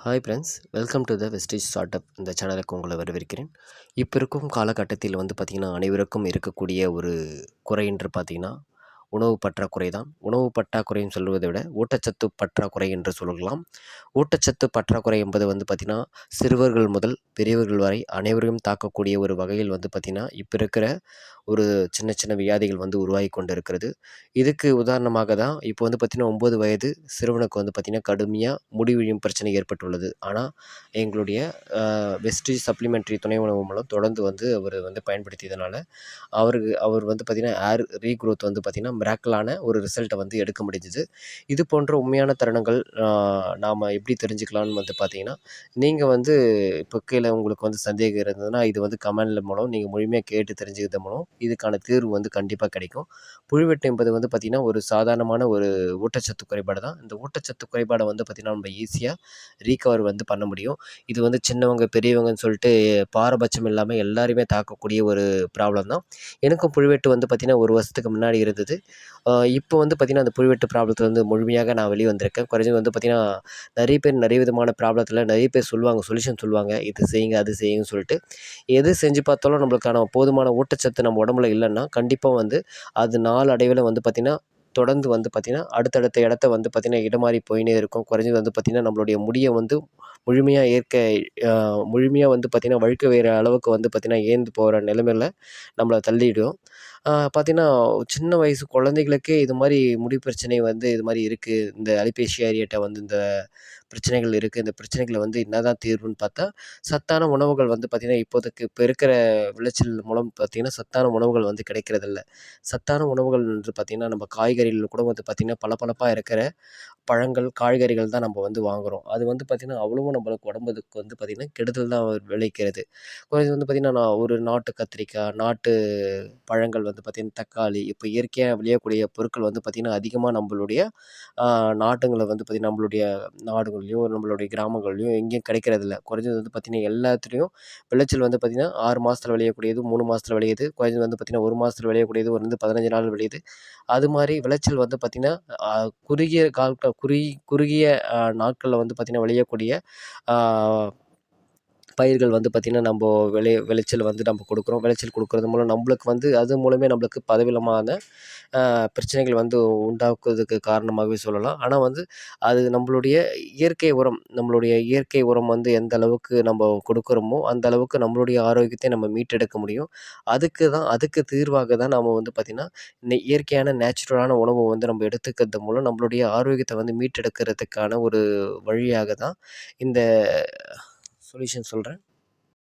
Hi friends, welcome to the wastage start up. இந்த சேனலுக்கு உங்களை வரவேற்கிறேன். இப்போ இருக்கும் காலகட்டத்தில் பார்த்திங்கன்னா அனைவருக்கும் இருக்கக்கூடிய ஒரு குறை என்று பார்த்திங்கன்னா உணவு பற்றாக்குறை தான். உணவு பற்றாக்குறைன்னு சொல்வதை விட ஊட்டச்சத்து பற்றாக்குறை என்று சொல்லலாம். ஊட்டச்சத்து பற்றாக்குறை என்பது பார்த்திங்கன்னா சிறுவர்கள் முதல் பெரியவர்கள் வரை அனைவரையும் தாக்கக்கூடிய ஒரு வகையில் பார்த்திங்கன்னா இப்போ இருக்கிற ஒரு சின்ன சின்ன வியாதிகள் உருவாகி கொண்டு இருக்கிறது. இதுக்கு உதாரணமாக தான் இப்போ பார்த்திங்கன்னா 9 வயது சிறுவனுக்கு பார்த்திங்கன்னா கடுமையாக முடிவிழியும் பிரச்சனை ஏற்பட்டுள்ளது. ஆனால் எங்களுடைய வெஸ்டேஜ் சப்ளிமெண்ட்ரி துணை உணவு மூலம் தொடர்ந்து அவர் பயன்படுத்தியதனால அவர் பார்த்திங்கன்னா ஏர் ரீக்ரோத் பார்த்திங்கன்னா மிராக்கிளான ஒரு ரிசல்ட்டை எடுக்க முடிஞ்சுது. இது போன்ற உண்மையான தருணங்கள் நாம் எப்படி தெரிஞ்சுக்கலான்னு பார்த்திங்கன்னா, நீங்கள் இப்போ கீழே உங்களுக்கு சந்தேகம் இருந்ததுன்னா இது கமெண்ட்ல மூலம் நீங்கள் முழுமையாக கேட்டு தெரிஞ்சுக்கிறது மூலம் இதுக்கான தீர்வு கண்டிப்பாக கிடைக்கும். புழுவெட்டு என்பது பார்த்திங்கன்னா ஒரு சாதாரணமான ஒரு ஊட்டச்சத்து குறைபாடு தான். இந்த ஊட்டச்சத்து குறைபாடை பார்த்திங்கன்னா நம்ம ஈஸியாக ரீகவர் பண்ண முடியும். இது சின்னவங்க பெரியவங்கன்னு சொல்லிட்டு பாரபட்சம் இல்லாமல் எல்லாருமே தாக்கக்கூடிய ஒரு ப்ராப்ளம் தான். எனக்கும் புழுவெட்டு பார்த்திங்கன்னா 1 வருஷத்துக்கு முன்னாடி இருந்தது. இப்போ பார்த்திங்கன்னா அந்த புழுவெட்டு ப்ராப்ளத்தில் முழுமையாக நான் வெளியே வந்திருக்கேன். குறைஞ்சது பார்த்திங்கன்னா நிறைய பேர் நிறைய விதமான ப்ராப்ளத்தில் நிறைய பேர் சொல்லுவாங்க, சொல்யூஷன் சொல்லுவாங்க. இது செய்யுங்க, அது செய்யுங்கன்னு சொல்லிட்டு. எது செஞ்சு பார்த்தாலும் நம்மளுக்கான போதுமான ஊட்டச்சத்து நம்ம உடம்புல இல்லைன்னா கண்டிப்பாக அது நாளடைவில் பார்த்திங்கன்னா தொடர்ந்து பார்த்திங்கன்னா அடுத்தடுத்த இடத்த பார்த்திங்கன்னா இடமாறி போயினே இருக்கும். குறைஞ்சது பார்த்திங்கன்னா நம்மளுடைய முடியை முழுமையாக முழுமையாக பார்த்திங்கன்னா வழுக்க வேற அளவுக்கு பார்த்திங்கன்னா ஏந்து போகிற நிலைமையில் நம்மளை தள்ளிடும். பார்த்திங்கன்னா சின்ன வயசு குழந்தைகளுக்கே இது மாதிரி முடி பிரச்சனை இது மாதிரி இருக்குது. இந்த அலிபேஷியா ஏரியாட்ட இந்த பிரச்சனைகள் இருக்குது. இந்த பிரச்சனைகளை என்ன தான் தீர்வுன்னு பார்த்தா, சத்தான உணவுகள் பார்த்திங்கன்னா இப்போதைக்கு இப்போ இருக்கிற விளைச்சல் மூலம் பார்த்திங்கன்னா சத்தான உணவுகள் கிடைக்கிறதில்ல. சத்தான உணவுகள் என்று பார்த்திங்கன்னா நம்ம காய்கறிகள் கூட பார்த்திங்கன்னா பளபளப்பாக இருக்கிற பழங்கள், காய்கறிகள் தான் நம்ம வாங்குகிறோம். அது பார்த்திங்கன்னா அவ்வளவும் நம்மளுக்கு உடம்புக்கு பார்த்திங்கன்னா கெடுதல் தான் விளைவிக்கிறது. குறைஞ்சது பார்த்திங்கன்னா நான் ஒரு நாட்டு கத்திரிக்காய், நாட்டு பழங்கள் பார்த்திங்கன்னா தக்காளி, இப்போ இயற்கையாக விளையக்கூடிய பொருட்கள் பார்த்திங்கன்னா அதிகமாக நம்மளுடைய நாட்டுங்களில் பார்த்திங்கன்னா நம்மளுடைய நாடுகள்லையும் நம்மளுடைய கிராமங்கள்லையும் எங்கேயும் கிடைக்கிறதில்ல. குறைஞ்சது பார்த்திங்கன்னா எல்லாத்துலேயும் விளைச்சல் பார்த்திங்கன்னா 6 மாதத்தில் விளையக்கூடியது, 3 மாதத்தில் விளையுது. குறைஞ்சது பார்த்திங்கன்னா 1 மாதத்தில் விளையக்கூடியது, ஒரு 15 நாள் விளையுது. அது மாதிரி விளைச்சல் பார்த்திங்கன்னா குறுகிய நாட்களில் பார்த்திங்கன்னா விளையக்கூடிய பயிர்கள் பார்த்திங்கன்னா நம்ம விளைச்சல் நம்ம கொடுக்குறோம். விளைச்சல் கொடுக்குறது மூலம் நம்மளுக்கு அது மூலமே நம்மளுக்கு பலவிதமான பிரச்சனைகள் உண்டாக்குவதற்கு காரணமாகவே சொல்லலாம். ஆனால் அது நம்மளுடைய இயற்கை உரம் எந்த அளவுக்கு நம்ம கொடுக்குறோமோ அந்த அளவுக்கு நம்மளுடைய ஆரோக்கியத்தை நம்ம மீட்டெடுக்க முடியும். அதுக்கு தீர்வாக தான் நம்ம பார்த்திங்கன்னா இயற்கையான நேச்சுரலான உணவு நம்ம எடுத்துக்கிறது மூலம் நம்மளுடைய ஆரோக்கியத்தை மீட்டெடுக்கிறதுக்கான ஒரு வழியாக தான் இந்த சொல்யூஷன் சொல்கிறேன்.